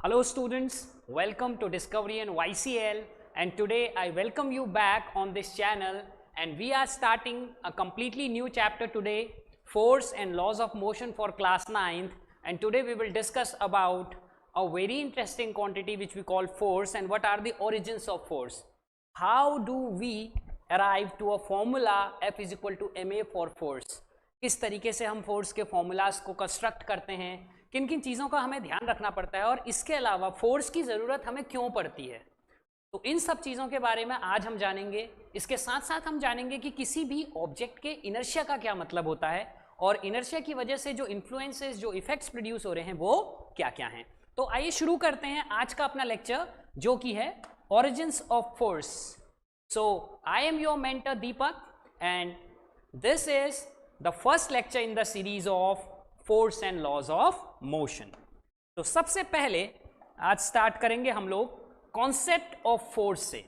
Hello students, welcome to Discovery and YCL, and today I welcome you back on this channel, and we are starting a completely new chapter today, Force and Laws of Motion for class 9th, and today we will discuss about a very interesting quantity which we call force and what are the origins of force. How do we arrive to a formula F is equal to ma for force? किस तरीके से हम force के formulas को construct करते हैं, किन किन चीज़ों का हमें ध्यान रखना पड़ता है और इसके अलावा फोर्स की ज़रूरत हमें क्यों पड़ती है, तो इन सब चीज़ों के बारे में आज हम जानेंगे। इसके साथ साथ हम जानेंगे कि किसी भी ऑब्जेक्ट के इनर्शिया का क्या मतलब होता है और इनर्शिया की वजह से जो इन्फ्लुएंसेस, जो इफेक्ट्स प्रोड्यूस हो रहे हैं वो क्या क्या हैं। तो आइए शुरू करते हैं आज का अपना लेक्चर, जो कि है origins of force. So I am your mentor Deepak and this is the first lecture in the series of force and laws of motion। तो सबसे पहले आज स्टार्ट करेंगे हम लोग कॉन्सेप्ट ऑफ फोर्स से।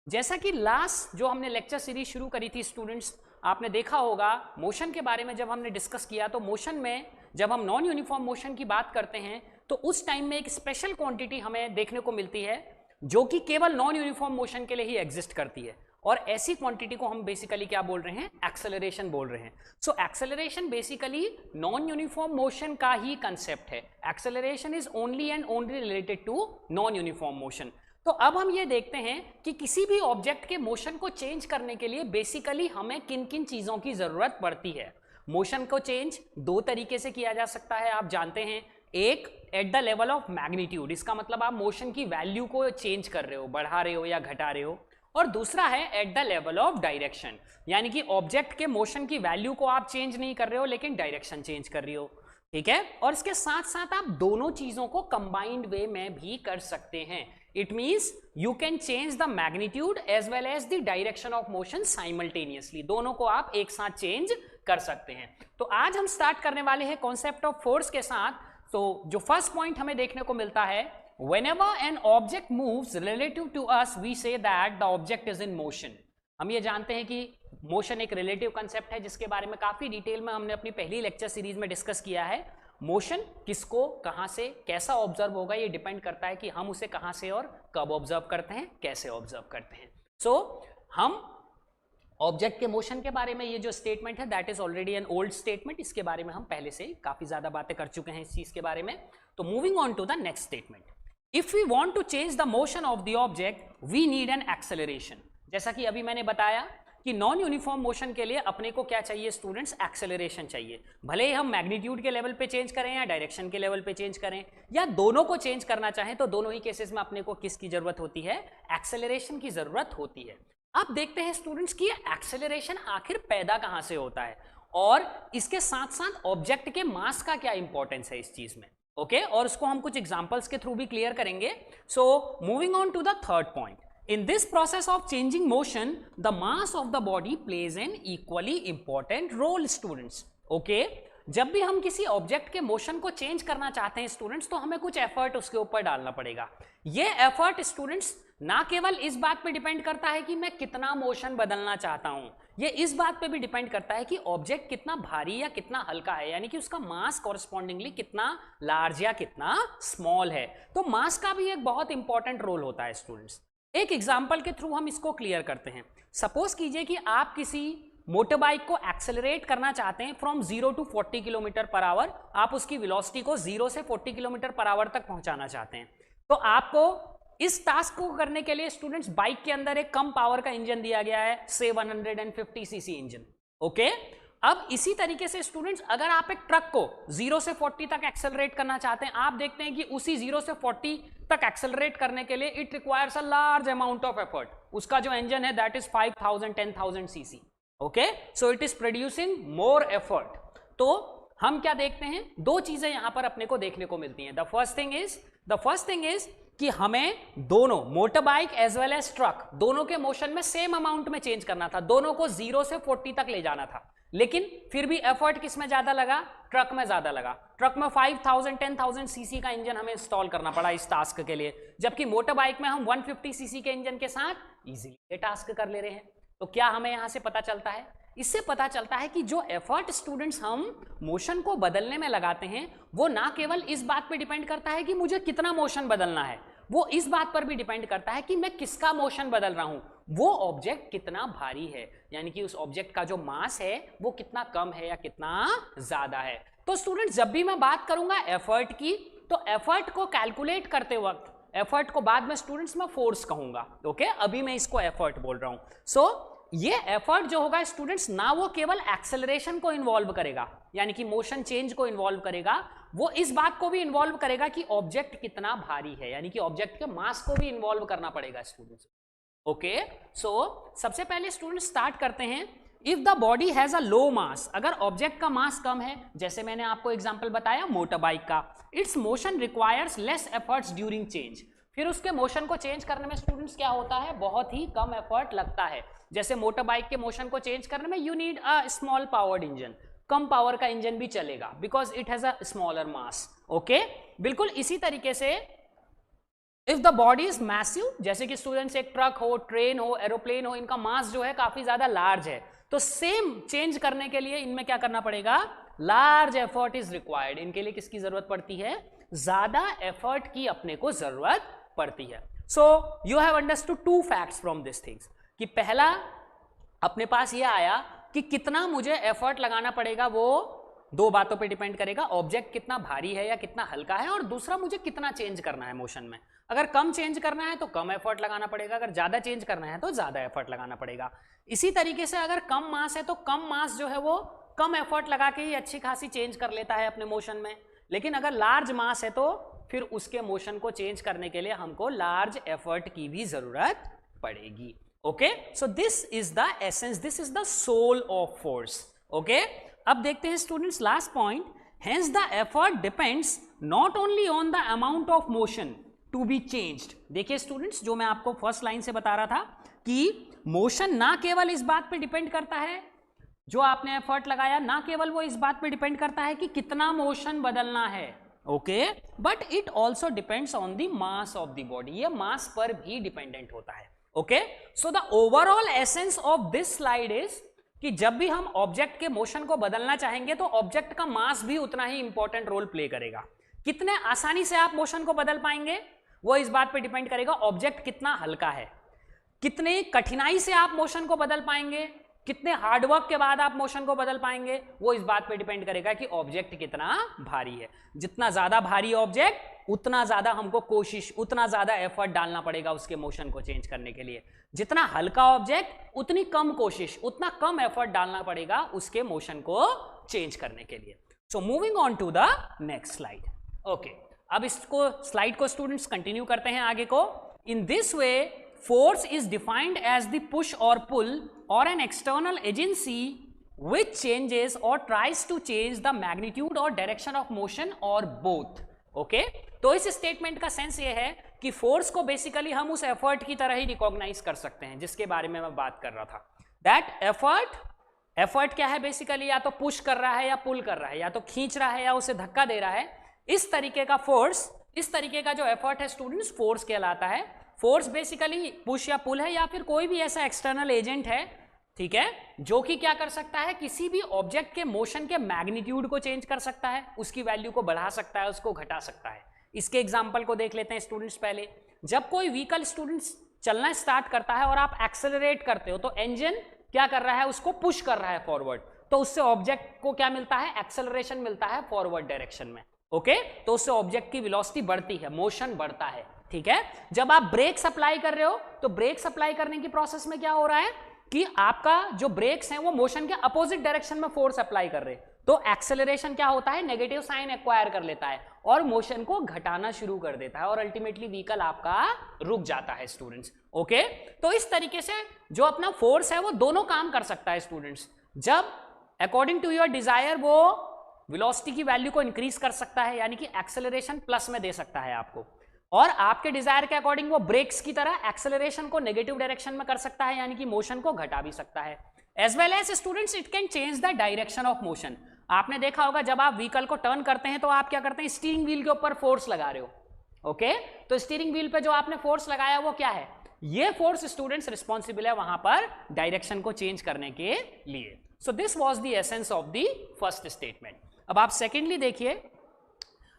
जैसा कि लास्ट जो हमने लेक्चर सीरीज शुरू करी थी स्टूडेंट्स, आपने देखा होगा मोशन के बारे में जब हमने डिस्कस किया, तो मोशन में जब हम नॉन यूनिफॉर्म मोशन की बात करते हैं तो उस टाइम में एक स्पेशल क्वांटिटी हमें देखने को मिलती है जो कि केवल नॉन यूनिफॉर्म मोशन के लिए ही एग्जिस्ट करती है, और ऐसी क्वांटिटी को हम बेसिकली क्या बोल रहे हैं, एक्सेलरेशन बोल रहे हैं। So acceleration basically non uniform motion का ही कंसेप्ट है। Acceleration is only and only related to non uniform motion. तो अब हम ये देखते हैं कि किसी भी ऑब्जेक्ट के मोशन को चेंज करने के लिए बेसिकली हमें किन किन चीजों की जरूरत पड़ती है। मोशन को चेंज दो तरीके से किया जा सकता है, आप जानते हैं। एक at the level of magnitude, इसका मतलब आप मोशन की वैल्यू को चेंज कर रहे हो, बढ़ा रहे हो या घटा रहे हो, और दूसरा है at the level of direction, यानी कि ऑब्जेक्ट के मोशन की वैल्यू को आप चेंज नहीं कर रहे हो लेकिन डायरेक्शन चेंज कर रही हो, ठीक है। और इसके साथ साथ आप दोनों चीजों को कंबाइंड वे में भी कर सकते हैं। It means you can change the magnitude as well as the direction of motion simultaneously, दोनों को आप एक साथ चेंज कर सकते हैं। तो आज हम स्टार्ट करने वाले हैं कॉन्सेप्ट ऑफ फोर्स के साथ। तो जो फर्स्ट पॉइंट हमें देखने को मिलता है, whenever an object moves relative to us we say that the object is in motion। हम ये जानते हैं कि मोशन एक रिलेटिव कंसेप्ट है जिसके बारे में काफी डिटेल में हमने अपनी पहली लेक्चर सीरीज में डिस्कस किया है। मोशन किसको कहां से कैसा ऑब्जर्व होगा ये डिपेंड करता है कि हम उसे कहां से और कब ऑब्जर्व करते हैं, कैसे ऑब्जर्व करते हैं। सो हम ऑब्जेक्ट के मोशन के बारे में ये जो स्टेटमेंट है that is already an old statement, इसके बारे में हम पहले से काफी ज्यादा बातें कर चुके हैं इस चीज के बारे में। तो moving on to the next statement, if we want to change the motion of the object we need an acceleration. जैसा कि अभी मैंने बताया कि नॉन यूनिफॉर्म मोशन के लिए अपने को क्या चाहिए स्टूडेंट्स, एक्सेलरेशन चाहिए। भले ही हम मैग्नीट्यूड के लेवल पे चेंज करें या डायरेक्शन के लेवल पे चेंज करें या दोनों को चेंज करना चाहें, तो दोनों ही केसेस में अपने को किसकी जरूरत होती है, एक्सेलरेशन की जरूरत होती है। अब देखते हैं स्टूडेंट्स कि एक्सेलरेशन आखिर पैदा कहां से होता है और इसके साथ साथ ऑब्जेक्ट के मास का क्या इंपॉर्टेंस है इस चीज में, ओके और उसको हम कुछ एग्जांपल्स के थ्रू भी क्लियर करेंगे। So moving on to the third point, in this process of changing motion the mass of the body plays an equally important role students. Okay, जब भी हम किसी ऑब्जेक्ट के मोशन को चेंज करना चाहते हैं स्टूडेंट्स, तो हमें कुछ एफर्ट उसके ऊपर डालना पड़ेगा। ये एफर्ट स्टूडेंट्स ना केवल इस बात पे डिपेंड करता है कि मैं कितना मोशन बदलना चाहता हूं, ये इस बात पे भी डिपेंड करता है कि ऑब्जेक्ट कितना भारी या कितना हल्का है, यानी कि उसका मास कॉरस्पॉन्डिंगली कितना लार्ज या कितना स्मॉल है। तो मास का भी एक बहुत इंपॉर्टेंट रोल होता है स्टूडेंट्स। एक एग्जाम्पल के थ्रू हम इसको क्लियर करते हैं। सपोज कीजिए कि आप किसी मोटर बाइक को एक्सेलरेट करना चाहते हैं from 0 to 40 kilometre per hour, आप उसकी वेलोसिटी को 0 से 40 किलोमीटर पर आवर तक पहुंचाना चाहते हैं। तो आपको इस टास्क को करने के लिए स्टूडेंट्स बाइक के अंदर एक कम पावर का इंजन दिया गया है, से 150 सीसी इंजन, ओके। अब इसी तरीके से स्टूडेंट्स अगर आप एक ट्रक को 0 से 40 तक एक्सेलरेट करना चाहते हैं, आप देखते हैं कि उसी 0 से 40 तक एक्सेलरेट करने के लिए it requires a large amount of effort. उसका जो इंजन है that is 5000 10,000 CC, okay, so it is producing more effort. तो हम क्या देखते हैं, दो चीजें यहां पर अपने को देखने को मिलती हैं। द फर्स्ट थिंग इज कि हमें दोनों motor bike as well as truck दोनों के मोशन में सेम अमाउंट में चेंज करना था, दोनों को 0 से 40 तक ले जाना था, लेकिन फिर भी एफर्ट किस में ज्यादा लगा, ट्रक में ज्यादा लगा। ट्रक में 5000 10,000 सीसी का इंजन हमें इंस्टॉल करना पड़ा इस टास्क के लिए, जबकि मोटर बाइक में हम 150 सीसी के इंजन के साथ इजीली ये टास्क कर ले रहे हैं। तो क्या हमें यहां से पता चलता है, इससे पता चलता है कि जो एफर्ट स्टूडेंट्स हम मोशन को बदलने में लगाते हैं वो ना केवल इस बात पे डिपेंड करता है कि मुझे कितना मोशन बदलना है, वो इस बात पर भी डिपेंड करता है कि मैं किसका मोशन बदल रहा हूं, वो ऑब्जेक्ट कितना भारी है, यानी कि उस ऑब्जेक्ट का जो मास है वो कितना कम है या कितना ज्यादा है। तो स्टूडेंट्स जब भी मैं बात करूंगा एफर्ट की, तो एफर्ट को कैलकुलेट करते वक्त, एफर्ट को बाद में स्टूडेंट्स मैं फोर्स कहूंगा, ओके, अभी मैं इसको एफर्ट बोल रहा हूं। सो ये एफर्ट जो होगा स्टूडेंट्स, ना वो केवल एक्सेलरेशन को इन्वॉल्व करेगा, यानी कि मोशन चेंज को इन्वॉल्व करेगा, वो इस बात को भी इन्वॉल्व करेगा कि ऑब्जेक्ट कितना भारी है, यानी कि ऑब्जेक्ट के मास को भी इन्वॉल्व करना पड़ेगा स्टूडेंट्स। ओके, सो सबसे पहले स्टूडेंट्स स्टार्ट करते हैं। If the body has a low mass, अगर ऑब्जेक्ट का मास कम है, जैसे मैंने आपको एग्जांपल बताया मोटर बाइक का, it's motion requires less efforts during change, फिर उसके मोशन को चेंज करने में स्टूडेंट्स क्या होता है, बहुत ही कम एफर्ट लगता है। जैसे मोटर बाइक के मोशन को चेंज करने में you need a small powered engine, come power का इंजन भी चलेगा because it has a smaller mass. Okay, बिल्कुल इसी तरीके से if the body is massive, जैसे कि स्टूडेंट्स एक ट्रक हो, ट्रेन हो, एरोप्लेन हो, इनका मास जो है काफी ज्यादा लार्ज है, तो सेम चेंज करने के लिए इनमें क्या करना पड़ेगा, लार्ज एफर्ट इज रिक्वायर्ड। इनके लिए किसकी जरूरत पड़ती है, ज्यादा एफर्ट की अपने को जरूरत पड़ती है। So you have understood two facts from this things, कि पहला अपने पास ये आया कि कितना मुझे एफर्ट लगाना पड़ेगा, वो दो बातों पे डिपेंड करेगा, ऑब्जेक्ट कितना भारी है या कितना हल्का है, और दूसरा मुझे कितना चेंज करना है मोशन में। अगर कम चेंज करना है तो कम एफर्ट लगाना पड़ेगा, अगर ज्यादा चेंज करना है तो ज्यादा एफर्ट लगाना पड़ेगा। इसी तरीके से अगर कम मास है तो कम मास जो है वो कम एफर्ट लगा के ही अच्छी खासी चेंज कर लेता है अपने मोशन में, लेकिन अगर लार्ज मास है तो फिर उसके मोशन को चेंज करने के लिए हमको लार्ज एफर्ट की भी जरूरत पड़ेगी। Okay, so this is the essence, this is the soul of force. Okay, अब देखते हैं students last point, hence the effort depends not only on the amount of motion to be changed. देखिए students, जो मैं आपको first line से बता रहा था कि मोशन ना केवल इस बात पे डिपेंड करता है, जो आपने एफर्ट लगाया ना केवल वो इस बात पे डिपेंड करता है कि कितना मोशन बदलना है, okay, but it also depends on the mass of the body, ये मास पर भी डिपेंडेंट होता है। Okay, so the overall essence of this slide is कि जब भी हम ऑब्जेक्ट के मोशन को बदलना चाहेंगे तो ऑब्जेक्ट का मास भी उतना ही इंपॉर्टेंट रोल प्ले करेगा। कितने आसानी से आप मोशन को बदल पाएंगे वो इस बात पे डिपेंड करेगा ऑब्जेक्ट कितना हल्का है, कितने कठिनाई से आप मोशन को बदल पाएंगे, कितने हार्डवर्क के बाद आप मोशन को बदल पाएंगे, वो इस बात पे डिपेंड करेगा कि ऑब्जेक्ट कितना भारी है। जितना ज्यादा भारी ऑब्जेक्ट उतना ज्यादा हमको कोशिश, उतना ज्यादा एफर्ट डालना पड़ेगा उसके मोशन को चेंज करने के लिए। जितना हल्का ऑब्जेक्ट उतनी कम कोशिश, उतना कम एफर्ट डालना पड़ेगा उसके मोशन को चेंज करने के लिए। So moving on to the next slide. Okay, अब इसको स्लाइड को स्टूडेंट्स कंटिन्यू करते हैं आगे को। In this way force is defined as the push or pull or an external agency which changes or tries to change the magnitude or direction of motion or both. Okay? तो इस statement का sense ये है कि force को basically हम उस effort की तरह ही रिकॉग्नाइज कर सकते हैं जिसके बारे में मैं बात कर रहा था। दैट एफर्ट क्या है बेसिकली, या तो पुश कर रहा है या पुल कर रहा है, या तो खींच रहा है या उसे धक्का दे रहा है। इस तरीके का फोर्स, इस तरीके का जो एफर्ट है स्टूडेंट्स, फोर्स कहलाता है। फोर्स बेसिकली पुश या पुल है या फिर कोई भी ऐसा एक्सटर्नल एजेंट है, ठीक है, जो कि क्या कर सकता है, किसी भी ऑब्जेक्ट के मोशन के मैग्नीट्यूड को चेंज कर सकता है, उसकी वैल्यू को बढ़ा सकता है, उसको घटा सकता है। इसके एग्जांपल को देख लेते हैं स्टूडेंट्स। पहले जब कोई व्हीकल स्टूडेंट्स चलना स्टार्ट करता है और आप एक्सेलरेट करते हो तो इंजन क्या कर रहा है, उसको पुश कर रहा है फॉरवर्ड, तो उससे ऑब्जेक्ट को क्या मिलता है, एक्सेलरेशन मिलता है फॉरवर्ड डायरेक्शन में। ओके, तो उससे ऑब्जेक्ट की वेलोसिटी बढ़ती है, मोशन बढ़ता है, ठीक है। जब आप ब्रेक अप्लाई कर रहे हो तो ब्रेक अप्लाई करने की प्रोसेस में क्या हो रहा है कि आपका जो ब्रेक्स हैं वो मोशन के अपोजिट डायरेक्शन में फोर्स अप्लाई कर रहे हैं, तो एक्सेलरेशन क्या होता है, नेगेटिव साइन एक्वायर कर लेता है और मोशन को घटाना शुरू कर देता है और अल्टीमेटली व्हीकल आपका रुक जाता है स्टूडेंट्स। ओके, तो इस तरीके से जो अपना फोर्स है वो दोनों काम कर सकता है स्टूडेंट्स। जब अकॉर्डिंग टू योर डिजायर वो वेलोसिटी की वैल्यू को इंक्रीज कर सकता है, यानी कि एक्सेलरेशन प्लस में दे सकता है आपको, और आपके डिजायर के अकॉर्डिंग वो ब्रेक्स की तरह एक्सेलरेशन को नेगेटिव डायरेक्शन में कर सकता है, यानी कि मोशन को घटा भी सकता है। As well as students it can change the direction of motion. आपने देखा होगा जब आप व्हीकल को टर्न करते हैं तो आप क्या करते हैं, स्टीयरिंग व्हील के ऊपर फोर्स लगा रहे हो। ओके, तो स्टीयरिंग व्हील पे जो आपने फोर्स लगाया वो क्या है, ये फोर्स स्टूडेंट्स रिस्पॉन्सिबल है वहां पर डायरेक्शन को चेंज करने के लिए। So this was the essence of the first statement. अब आप सेकेंडली देखिए,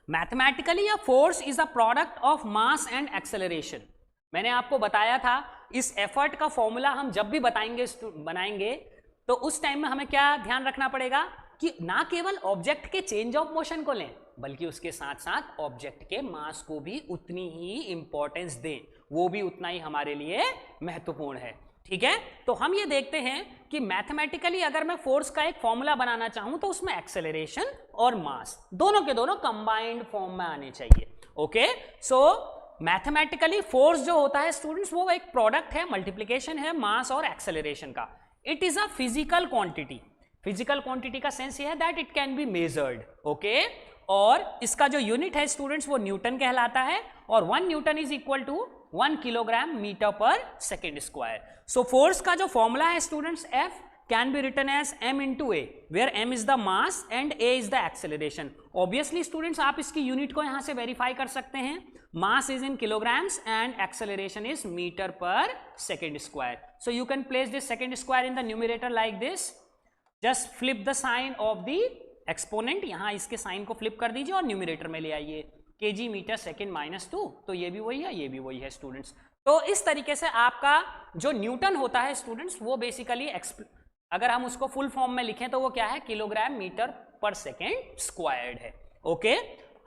mathematically a force is a product of mass and acceleration. मैंने आपको बताया था इस एफर्ट का फॉर्मूला हम जब भी बनाएंगे तो उस टाइम में हमें क्या ध्यान रखना पड़ेगा कि ना केवल ऑब्जेक्ट के चेंज ऑफ मोशन को लें बल्कि उसके साथ साथ ऑब्जेक्ट के मास को भी उतनी ही इंपॉर्टेंस दें, वो भी उतना ही हमारे लिए महत्वपूर्ण है। ठीक है, तो हम ये देखते हैं कि मैथमेटिकली अगर मैं फोर्स का एक फॉर्मूला बनाना चाहूं तो उसमें एक्सेलरेशन और मास दोनों के दोनों कंबाइंड फॉर्म में आने चाहिए। ओके, सो मैथमेटिकली फोर्स जो होता है स्टूडेंट्स वो एक प्रोडक्ट है, मल्टीप्लीकेशन है मास और एक्सेलरेशन का। It is a physical quantity. Physical quantity का सेंस ये है that it can be measured. Okay, और इसका जो यूनिट है स्टूडेंट्स वो न्यूटन कहलाता है और 1 newton is equal to 1 kilogram metre per second square. So force का जो फॉर्मूला है students F can be written as m into a, where m is the mass and a is the acceleration. Obviously students आप इसकी unit को यहाँ से verify कर सकते हैं। mass is in kilograms and acceleration is meter per second square. So you can place this second square in the numerator like this. Just flip the sign of the exponent, यहाँ इसके sign को flip कर दीजिए और numerator में ले आइए kg metre second -2, तो ये भी वही है ये भी वही है स्टूडेंट्स। तो इस तरीके से आपका जो न्यूटन होता है स्टूडेंट्स वो बेसिकली अगर हम उसको फुल फॉर्म में लिखें तो वो क्या है, kilogram metre per second squared है। ओके,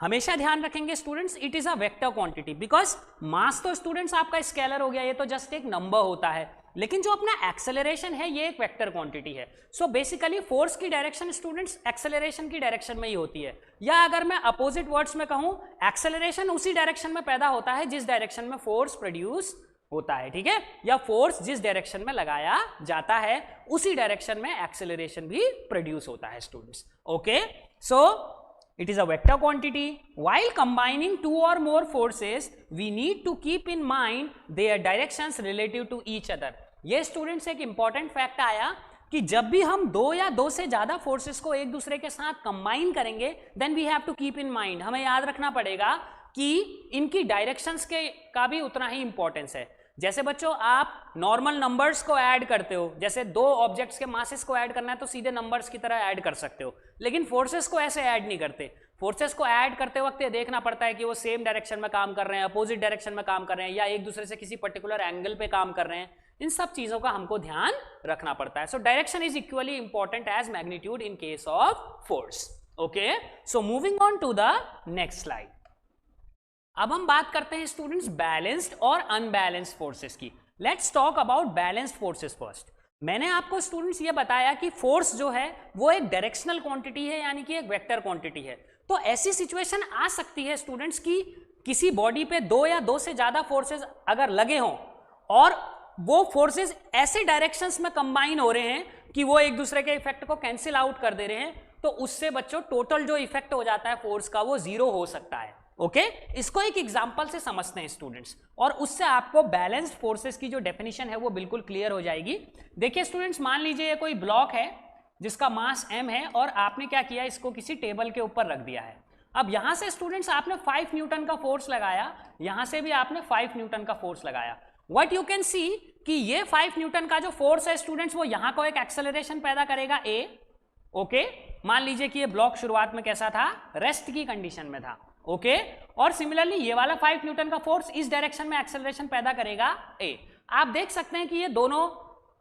हमेशा ध्यान रखेंगे students it is a vector quantity, because mass तो स्टूडेंट्स आपका स्केलर हो गया, ये तो जस्ट एक नंबर होता है, लेकिन जो अपना एक्सेलरेशन है ये एक वेक्टर क्वांटिटी है। सो बेसिकली फोर्स की डायरेक्शन स्टूडेंट्स एक्सेलरेशन की डायरेक्शन में ही होती है, या अगर मैं अपोजिट वर्ड्स में कहूं एक्सेलरेशन उसी डायरेक्शन में पैदा होता है जिस डायरेक्शन में फोर्स प्रोड्यूस होता है। ठीक है, या फोर्स जिस डायरेक्शन में लगाया जाता है उसी डायरेक्शन में एक्सेलरेशन भी प्रोड्यूस होता है students. Okay, so it is a vector quantity. While combining two or more forces, we need to keep in mind their directions relative to each other. ये स्टूडेंट्स एक इंपॉर्टेंट फैक्ट आया कि जब भी हम दो या दो से ज्यादा फोर्सेस को एक दूसरे के साथ कंबाइन करेंगे then we have to keep in mind, हमें याद रखना पड़ेगा कि इनकी डायरेक्शंस के का भी उतना ही इंपॉर्टेंस है। जैसे बच्चों आप नॉर्मल नंबर्स को ऐड करते हो, जैसे दो ऑब्जेक्ट्स के मासेस को ऐड करना है तो सीधे नंबर्स की तरह ऐड कर सकते हो, लेकिन फोर्सेस को ऐसे ऐड नहीं करते। फोर्सेस को ऐड करते वक्त ये देखना पड़ता है कि वो सेम डायरेक्शन में काम कर रहे हैं, अपोजिट डायरेक्शन में काम कर रहे हैं, या एक दूसरे से किसी पर्टिकुलर एंगल पे काम कर रहे हैं। इन सब चीजों का हमको ध्यान रखना पड़ता है। So direction is equally important as magnitude in case of force. Okay, so moving on to the next slide. अब हम बात करते हैं स्टूडेंट्स बैलेंस्ड और अनबैलेंस्ड फोर्सेस की। Let's talk about balanced forces first. मैंने आपको स्टूडेंट्स ये बताया कि फोर्स जो है वो एक डायरेक्शनल क्वांटिटी है, यानी कि एक वेक्टर क्वांटिटी है। तो ऐसी सिचुएशन आ सकती है स्टूडेंट्स की किसी बॉडी पे दो या दो से ज्यादा फोर्सेस अगर लगे हों और वो फोर्सेस ऐसे डायरेक्शंस में कंबाइन हो रहे हैं कि वो एक दूसरे के इफेक्ट को कैंसिल आउट कर दे रहे हैं, तो उससे बच्चों टोटल जो इफेक्ट हो जाता है फोर्स का वो 0 हो सकता है। ओके, इसको एक एग्जांपल से समझते हैं स्टूडेंट्स, और उससे आपको बैलेंस्ड फोर्सेस की जो डेफिनेशन है वो बिल्कुल क्लियर हो जाएगी। देखिए स्टूडेंट्स, मान लीजिए ये कोई ब्लॉक है जिसका मास m है और आपने क्या किया, इसको किसी टेबल के ऊपर रख दिया है। अब यहां से स्टूडेंट्स आपने 5 न्यूटन का फोर्स लगाया, यहां से भी आपने 5 न्यूटन का फोर्स लगाया। व्हाट यू कैन सी कि ये 5 न्यूटन का जो फोर्स है स्टूडेंट्स वो यहां को एक एक्सेलरेशन पैदा करेगा a। ओके, मान लीजिए कि ये ब्लॉक शुरुआत में कैसा था, रेस्ट की कंडीशन में था। ओके, और सिमिलरली ये वाला 5 न्यूटन का फोर्स इस डायरेक्शन में एक्सेलरेशन पैदा करेगा a। आप देख सकते हैं कि ये दोनों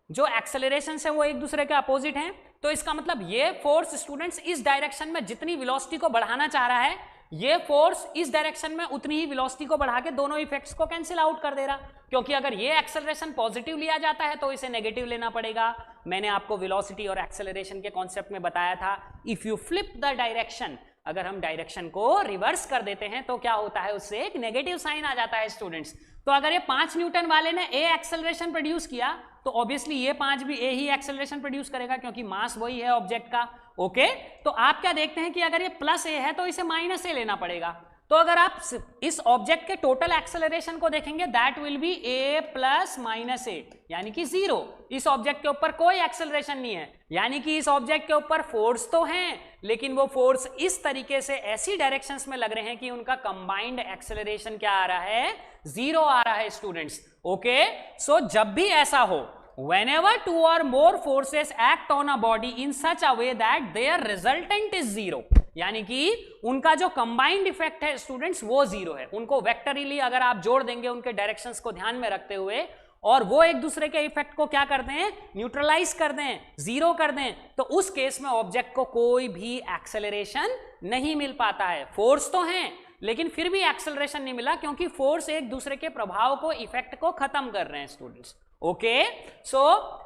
जो एक्सेलरेशन है वो एक दूसरे के अपोजिट हैं, तो इसका मतलब ये फोर्स स्टूडेंट्स इस डायरेक्शन में जितनी वेलोसिटी को बढ़ाना चाह रहा है, ये फोर्स इस डायरेक्शन में उतनी ही वेलोसिटी को बढ़ा के दोनों इफेक्ट्स को कैंसिल आउट कर दे रहा, क्योंकि अगर ये एक्सेलरेशन पॉजिटिव लिया जाता है तो इसे नेगेटिव लेना पड़ेगा। मैंने आपको वेलोसिटी और एक्सेलरेशन के कॉन्सेप्ट में बताया था, if you flip the direction, अगर हम डायरेक्शन को रिवर्स कर देते हैं तो क्या होता है, उससे एक नेगेटिव साइन आ जाता है स्टूडेंट्स। तो अगर ये 5 न्यूटन वाले ने a एक्सेलरेशन प्रोड्यूस किया तो ऑब्वियसली ये 5 भी a ही एक्सेलरेशन प्रोड्यूस करेगा, क्योंकि मास वही है ऑब्जेक्ट का। ओके, तो आप क्या देखते हैं कि अगर ये प्लस a है तो इसे माइनस a लेना पड़ेगा। तो अगर आप इस ऑब्जेक्ट के टोटल एक्सेलरेशन को देखेंगे that will be a plus minus a, यानी कि 0। इस ऑब्जेक्ट के ऊपर कोई एक्सेलरेशन नहीं है, यानी कि इस ऑब्जेक्ट के ऊपर फोर्स तो हैं लेकिन वो फोर्स इस तरीके से ऐसी डायरेक्शंस में लग रहे हैं कि उनका कंबाइंड एक्सेलरेशन क्या आ रहा है, 0 आ रहा है स्टूडेंट्स। ओके, सो जब भी ऐसा हो, whenever two or more forces act on a body in such a way that their resultant is zero, यानी कि उनका जो कंबाइंड इफेक्ट है स्टूडेंट्स वो जीरो है, उनको वेक्टरली अगर आप जोड़ देंगे उनके डायरेक्शंस को ध्यान में रखते हुए और वो एक दूसरे के इफेक्ट को क्या करते हैं, न्यूट्रलाइज कर दें, जीरो कर दें, तो उस केस में ऑब्जेक्ट को कोई भी एक्सेलरेशन नहीं मिल पाता है। फोर्स तो हैं लेकिन फिर भी एक्सेलरेशन नहीं मिला क्योंकि फोर्स एक दूसरे के प्रभाव को, इफेक्ट को खत्म कर रहे हैं students. Okay, so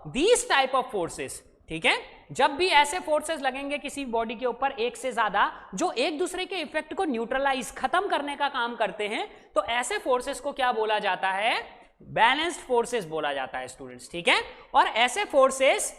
these type of forces, ठीक है, जब भी ऐसे फोर्सेस लगेंगे किसी बॉडी के ऊपर एक से ज्यादा जो एक दूसरे के इफेक्ट को न्यूट्रलाइज, खत्म करने का काम करते हैं, तो ऐसे फोर्सेस को क्या बोला जाता है, बैलेंस्ड फोर्सेस बोला जाता है स्टूडेंट्स। ठीक है, और ऐसे forces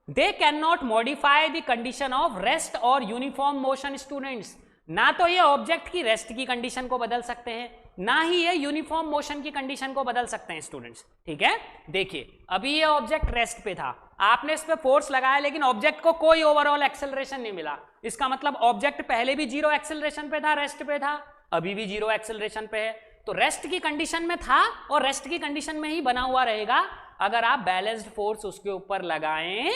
they can not modify the condition of rest और यूनिफॉर्म मोशन स्टूडेंट्स। ना तो ये ऑब्जेक्ट की रेस्ट की कंडीशन को बदल सकते हैं, ना ही ये यूनिफॉर्म मोशन की कंडीशन को बदल सकते हैं स्टूडेंट्स। ठीक है, देखिए अभी ये ऑब्जेक्ट रेस्ट पे था, आपने इस पे फोर्स लगाया लेकिन ऑब्जेक्ट को कोई ओवरऑल एक्सेलरेशन नहीं मिला, इसका मतलब ऑब्जेक्ट पहले भी जीरो एक्सेलरेशन पे था, रेस्ट पे था, अभी भी जीरो एक्सेलरेशन पे है, तो रेस्ट की कंडीशन में था और रेस्ट की कंडीशन में ही बना हुआ रहेगा अगर आप बैलेंस्ड फोर्स उसके ऊपर लगाएं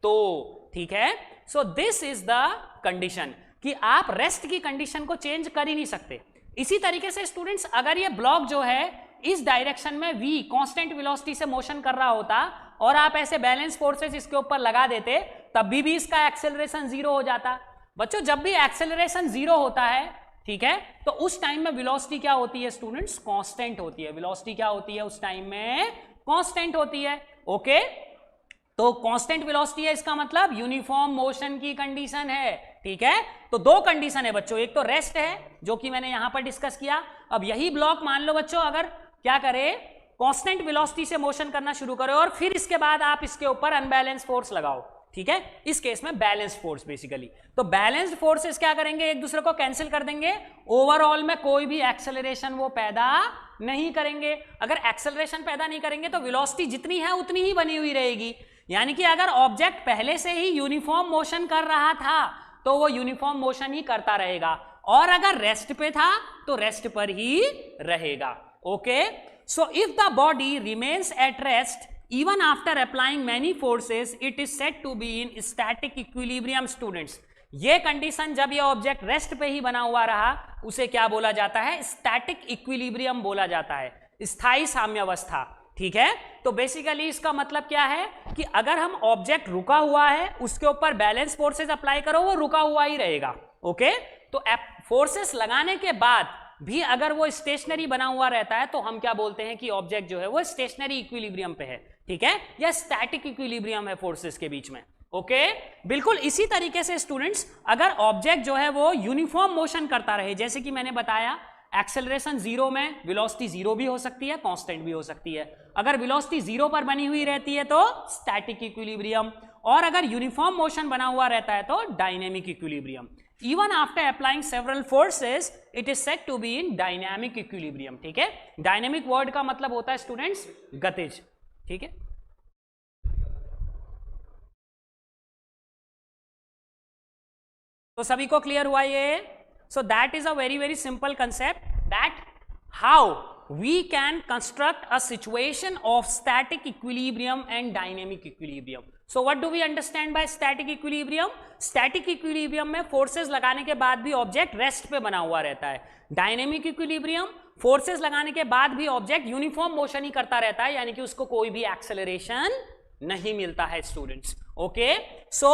तो। ठीक है, सो दिस इज द कंडीशन कि आप रेस्ट की कंडीशन को चेंज कर ही नहीं सकते। इसी तरीके से स्टूडेंट्स अगर ये ब्लॉक जो है इस डायरेक्शन में v कांस्टेंट वेलोसिटी से मोशन कर रहा होता और आप ऐसे बैलेंस फोर्सेस इसके ऊपर लगा देते तब भी इसका एक्सेलरेशन जीरो हो जाता। बच्चों जब भी एक्सेलरेशन जीरो होता है, ठीक है, तो उस टाइम में वेलोसिटी क्या होती है स्टूडेंट्स, कांस्टेंट होती है। वेलोसिटी क्या होती है उस टाइम में, कांस्टेंट होती है। ओके, तो कांस्टेंट वेलोसिटी है, इसका मतलब यूनिफॉर्म मोशन की कंडीशन है। ठीक है, तो दो कंडीशन है बच्चों, एक तो रेस्ट है जो कि मैंने यहां पर डिस्कस किया। अब यही ब्लॉक मान लो बच्चों अगर क्या करे, कांस्टेंट वेलोसिटी से मोशन करना शुरू करो और फिर इसके बाद आप इसके ऊपर अनबैलेंस फोर्स लगाओ। ठीक है, इस केस में बैलेंस फोर्स बेसिकली, तो बैलेंस्ड फोर्सेस क्या करेंगे, एक दूसरे को कैंसिल कर देंगे, ओवरऑल में कोई भी एक्सेलरेशन वो पैदा नहीं करेंगे। अगर एक्सेलरेशन पैदा नहीं करेंगे तो वेलोसिटी जितनी है उतनी ही बनी हुई रहेगी, यानी कि अगर ऑब्जेक्ट पहले से ही यूनिफॉर्म मोशन कर रहा था तो वो यूनिफॉर्म मोशन ही करता रहेगा, और अगर रेस्ट पे था तो रेस्ट पर ही रहेगा। Okay, so if the body remains at rest even after applying many forces it is said to be in static equilibrium students। ये कंडीशन जब ये ऑब्जेक्ट रेस्ट पे ही बना हुआ रहा उसे क्या बोला जाता है, स्टैटिक इक्विलिब्रियम बोला जाता है, स्थायी साम्यावस्था। ठीक है, तो बेसिकली इसका मतलब क्या है कि अगर हम ऑब्जेक्ट रुका हुआ है उसके ऊपर बैलेंस फोर्सेस अप्लाई करो वो रुका हुआ ही रहेगा। ओके, तो फोर्सेस लगाने के बाद भी अगर वो स्टेशनरी बना हुआ रहता है तो हम क्या बोलते हैं कि ऑब्जेक्ट जो है वो स्टेशनरी इक्विलिब्रियम पे है। ठीक है, या स्टैटिक इक्विलिब्रियम है फोर्सेस के बीच में। ओके, बिल्कुल इसी तरीके से स्टूडेंट्स अगर ऑब्जेक्ट जो है वो यूनिफॉर्म मोशन करता रहे, जैसे कि मैंने बताया एक्सेलरेशन जीरो में वेलोसिटी जीरो भी हो सकती है, कांस्टेंट भी हो सकती है। अगर वेलोसिटी जीरो पर बनी हुई रहती है तो स्टैटिक इक्विलिब्रियम, और अगर यूनिफॉर्म मोशन बना हुआ रहता है तो dynamic equilibrium. Even after applying several forces, it is said to be in dynamic equilibrium। ठीक है, डायनेमिक वर्ड का मतलब होता है स्टूडेंट्स गतिज। ठीक है, तो सभी को क्लियर हुआ ये। So that is a very very simple concept that how we can construct a situation of static equilibrium and dynamic equilibrium। So what do we understand by static equilibrium? Static equilibrium में forces लगाने के बाद भी object rest पे बना हुआ रहता है। डायनेमिक इक्विलिब्रियम फोर्सेस लगाने के बाद भी ऑब्जेक्ट यूनिफॉर्म मोशन ही करता रहता है, यानी कि उसको कोई भी एक्सेलरेशन नहीं मिलता है students. Okay, so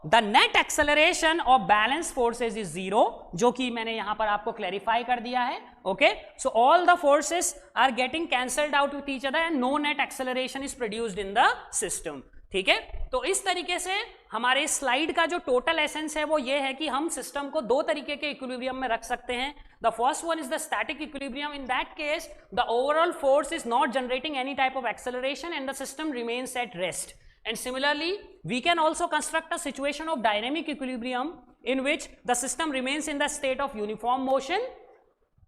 the net acceleration of balance forces is zero, जो कि मैंने यहां पर आपको क्लैरिफाई कर दिया है। Okay, so all the forces are getting cancelled out with each other and no net acceleration is produced in the system. ठीक है, तो इस तरीके से हमारे स्लाइड का जो टोटल एसेंस है वो ये है कि हम सिस्टम को दो तरीके के इक्विलिब्रियम में रख सकते हैं। The first one is the static equilibrium. In that case the overall force is not generating any type of acceleration and the system remains at rest. And similarly, we can also construct a situation of dynamic equilibrium in which the system remains in the state of uniform motion,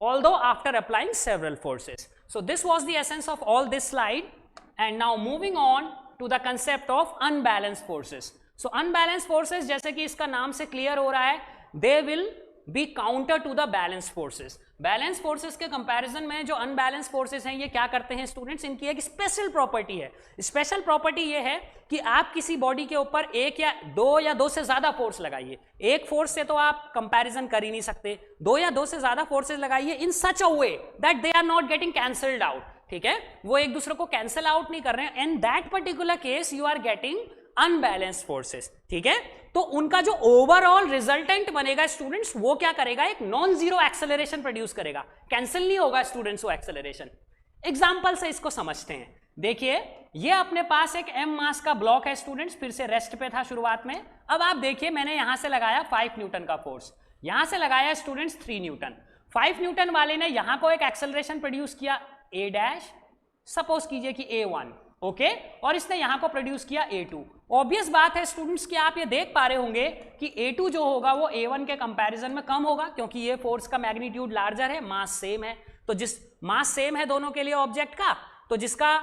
although after applying several forces. So this was the essence of all this slide. And now moving on to the concept of unbalanced forces. So unbalanced forces, जैसे कि इसका नाम से clear हो रहा है, they will be counter to the balance forces. Balance forces के comparison में जो अनबैलेंस फोर्सेस हैं ये क्या करते हैं स्टूडेंट्स, इनकी एक स्पेशल प्रॉपर्टी है। स्पेशल प्रॉपर्टी ये है कि आप किसी बॉडी के ऊपर एक या दो से ज्यादा फोर्स लगाइए, एक फोर्स से तो आप कंपैरिजन कर ही नहीं सकते, दो या दो से ज्यादा फोर्सेस लगाइए in such a way that they are not getting cancelled out, ठीक है, वो एक दूसरे को कैंसिल आउट नहीं कर रहे हैं, in that particular case you are getting unbalanced forces, ठीक है। तो उनका जो ओवरऑल रिजल्टेंट बनेगा स्टूडेंट्स वो क्या करेगा, एक नॉन जीरो एक्सेलरेशन प्रोड्यूस करेगा, कैंसिल नहीं होगा स्टूडेंट्स वो एक्सेलरेशन। एग्जांपल से इसको समझते हैं। देखिए ये अपने पास एक m मास का ब्लॉक है स्टूडेंट्स, फिर से रेस्ट पे था शुरुआत में। अब आप देखिए मैंने यहां से लगाया 5 न्यूटन का फोर्स, यहां से लगाया स्टूडेंट्स 3 न्यूटन। 5 न्यूटन वाले ने यहां को एक एक्सेलरेशन प्रोड्यूस किया a डैश, सपोज कीजिए कि a1, ओके, और इसने यहां को प्रोड्यूस किया a2। ऑब्वियस बात है स्टूडेंट्स कि आप ये देख पा रहे होंगे कि a2 जो होगा वो a1 के कंपैरिजन में कम होगा, क्योंकि ये फोर्स का मैग्नीट्यूड लार्जर है, मास सेम है। तो जिस मास सेम है दोनों के लिए ऑब्जेक्ट का, तो जिसका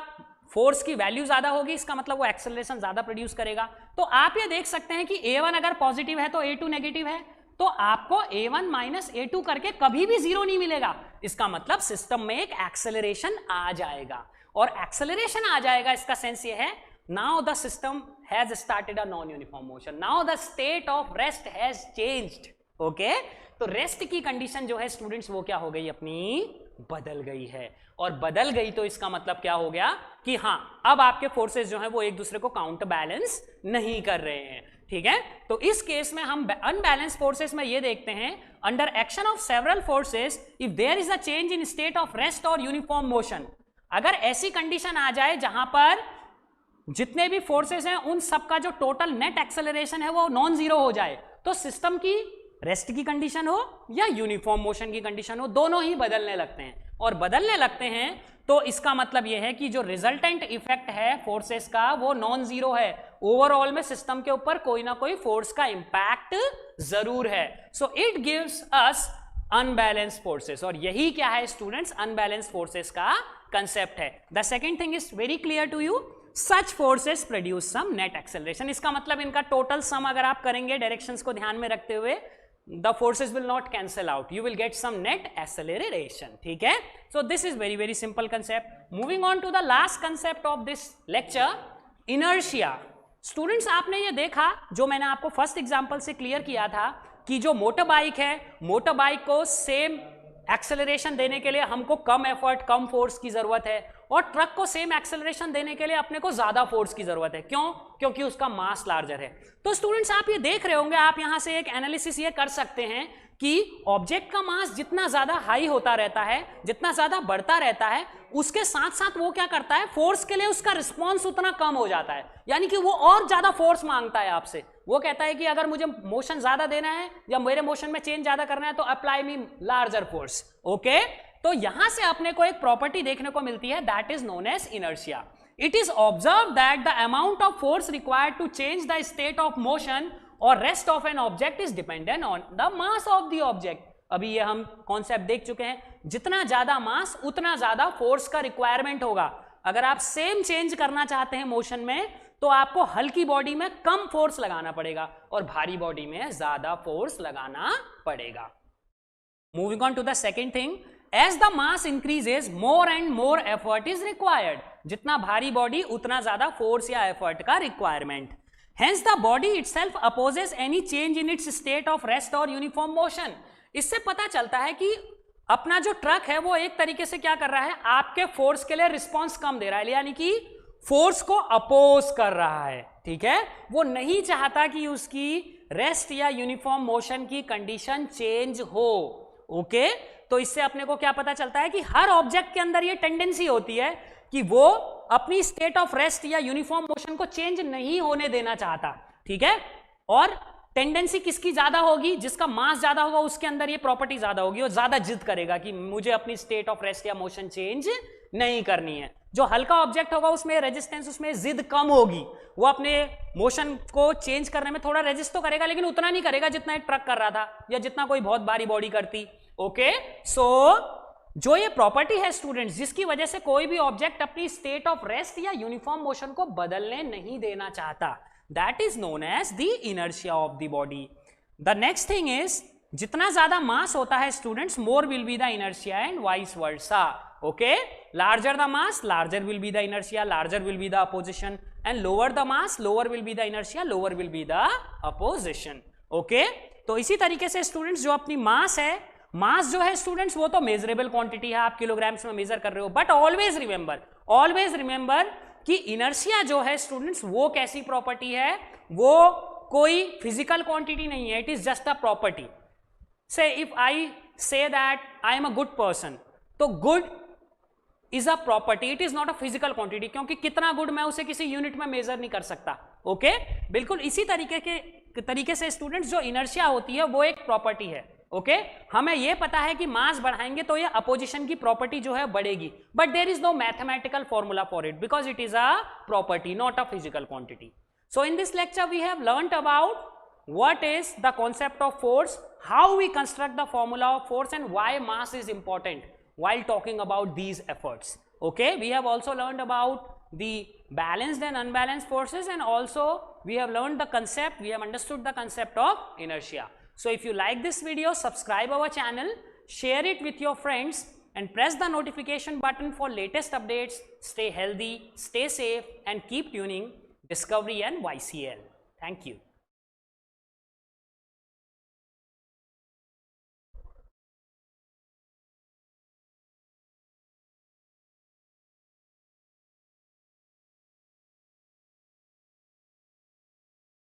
फोर्स की वैल्यू ज्यादा होगी इसका मतलब वो एक्सेलरेशन ज्यादा प्रोड्यूस करेगा। तो आप ये देख सकते हैं कि a1 अगर पॉजिटिव है तो a2 नेगेटिव है, तो आपको a1 माइनस a2 करके कभी भी जीरो नहीं मिलेगा। इसका मतलब सिस्टम में एक एक्सेलरेशन आ जाएगा, और एक्सेलरेशन आ जाएगा इसका सेंस ये है now the system has started a non uniform motion, now the state of rest has changed, okay. तो रेस्ट की कंडीशन जो है स्टूडेंट्स वो क्या हो गई, अपनी बदल गई है, और बदल गई तो इसका मतलब क्या हो गया कि हाँ अब आपके फोर्सेस जो है वो एक दूसरे को काउंटर बैलेंस नहीं कर रहे हैं, ठीक है। तो इस केस में हम अनबैलेंस फोर्सेस में ये देखते हैं, under action of several forces if there is a change in state of rest और यूनिफॉर्म मोशन, अगर ऐसी कंडीशन आ जाए जहां पर जितने भी फोर्सेस हैं उन सबका जो टोटल नेट एक्सेलरेशन है वो नॉन जीरो हो जाए, तो सिस्टम की रेस्ट की कंडीशन हो या यूनिफॉर्म मोशन की कंडीशन हो, दोनों ही बदलने लगते हैं। और बदलने लगते हैं तो इसका मतलब यह है कि जो रिजल्टेंट इफेक्ट है फोर्सेस का वो नॉन जीरो है, ओवरऑल में सिस्टम के ऊपर कोई ना कोई फोर्स का इंपैक्ट जरूर है। So it gives us unbalance forces, और यही क्या है स्टूडेंट्स, अनबैलेंस फोर्सेस का कंसेप्ट है। The second thing is very clear to you, such forces produce some net acceleration, इसका मतलब इनका टोटल सम अगर आप करेंगे डायरेक्शंस को ध्यान में रखते हुए, the forces will not cancel out, you will get some net acceleration, ठीक है। so this is very very simple concept. moving on to the last concept of this lecture, inertia. students आपने ये देखा जो मैंने आपको फर्स्ट एग्जांपल से clear किया था कि जो मोटर बाइक है, मोटर बाइक को सेम एक्सेलरेशन देने के लिए हमको कम एफर्ट कम फोर्स की जरूरत है, और ट्रक को सेम एक्सेलरेशन देने के लिए अपने को ज्यादा फोर्स की जरूरत है। क्यों? क्योंकि उसका मास लार्जर है। तो स्टूडेंट्स आप ये देख रहे होंगे, आप यहां से एक एनालिसिस ये कर सकते हैं कि ऑब्जेक्ट का मास जितना ज्यादा हाई होता रहता है, जितना ज्यादा बढ़ता रहता है, उसके साथ साथ वो क्या करता है, फोर्स के लिए उसका रिस्पॉन्स उतना कम हो जाता है, यानी कि वो और ज्यादा फोर्स मांगता है आपसे। वो कहता है कि अगर मुझे मोशन ज्यादा देना है या मेरे मोशन में चेंज ज्यादा करना है तो अप्लाई मी लार्जर फोर्स, ओके। तो यहां से अपने को एक प्रॉपर्टी देखने को मिलती है, that is known as inertia. It is observe that the amount of force required to change the state of motion or rest of an object is dependent on the mass of the object. अभी ये हम concept देख चुके हैं, जितना ज्यादा मास उतना ज्यादा फोर्स का रिक्वायरमेंट होगा। अगर आप सेम चेंज करना चाहते हैं मोशन में तो आपको हल्की बॉडी में कम फोर्स लगाना पड़ेगा और भारी बॉडी में ज्यादा फोर्स लगाना पड़ेगा। Moving on to the second thing, as the mass increases more and more effort is required. जितना भारी बॉडी उतना ज्यादा फोर्स या एफर्ट का requirement. Hence the body itself opposes any change in its state of rest or uniform motion. इससे पता चलता है कि अपना जो ट्रक है वो एक तरीके से क्या कर रहा है, आपके फोर्स के लिए रिस्पॉन्स कम दे रहा है, यानी कि फोर्स को अपोज कर रहा है, ठीक है। वो नहीं चाहता कि उसकी रेस्ट या यूनिफॉर्म मोशन की कंडीशन चेंज हो, ओके। तो इससे अपने को क्या पता चलता है कि हर ऑब्जेक्ट के अंदर ये टेंडेंसी होती है कि वो अपनी स्टेट ऑफ रेस्ट या यूनिफॉर्म मोशन को चेंज नहीं होने देना चाहता, ठीक है। और टेंडेंसी किसकी ज्यादा होगी, जिसका मास ज्यादा होगा उसके अंदर ये प्रॉपर्टी ज्यादा होगी और ज्यादा जिद करेगा कि मुझे अपनी स्टेट ऑफ रेस्ट या मोशन चेंज नहीं करनी है। जो हल्का ऑब्जेक्ट होगा उसमें रेजिस्टेंस, उसमें जिद कम होगी, वो अपने मोशन को चेंज करने में थोड़ा रेजिस्ट तो करेगा लेकिन उतना नहीं करेगा जितना एक ट्रक कर रहा था या जितना कोई बहुत भारी बॉडी करती, ओके। सो जो ये प्रॉपर्टी है स्टूडेंट्स, जिसकी वजह से कोई भी ऑब्जेक्ट अपनी स्टेट ऑफ रेस्ट या यूनिफॉर्म मोशन को बदलने नहीं देना चाहता, that is known as the inertia of the body. The next thing is जितना ज्यादा मास होता है students, more will be the inertia and vice versa. Okay, larger the mass, larger will be the inertia, larger will be the opposition, and lower the mass, lower will be the inertia, lower will be the opposition. Okay, तो इसी तरीके से students जो अपनी मास है, मास जो है students वो तो मेजरेबल क्वांटिटी है, आप किलोग्राम्स में मेजर कर रहे हो, बट ऑलवेज रिमेंबर कि इनर्शिया जो है स्टूडेंट्स वो कैसी प्रॉपर्टी है, वो कोई फिजिकल क्वांटिटी नहीं है, it is just a property. Say if I say that I am a good person, तो good is a property, it is not a physical quantity, क्योंकि कितना गुड मैं उसे किसी यूनिट में मेजर नहीं कर सकता. ओके, बिल्कुल इसी तरीके से स्टूडेंट्स जो इनर्शिया होती है वो एक प्रॉपर्टी है. ओके, हमें यह पता है कि मास बढ़ाएंगे तो ये अपोजिशन की प्रॉपर्टी जो है बढ़ेगी, but there is no mathematical formula for it because it is a property, not a physical quantity. So in this lecture we have learnt about what is the concept of force, how we construct the formula of force, and why mass is important while talking about these efforts. Okay, we have also learned about the balanced and unbalanced forces, and also we have learned the concept, we have understood the concept of inertia. So if you like this video, subscribe our channel, share it with your friends, and press the notification button for latest updates. Stay healthy, stay safe, and keep tuning Discovery and YCL. Thank you.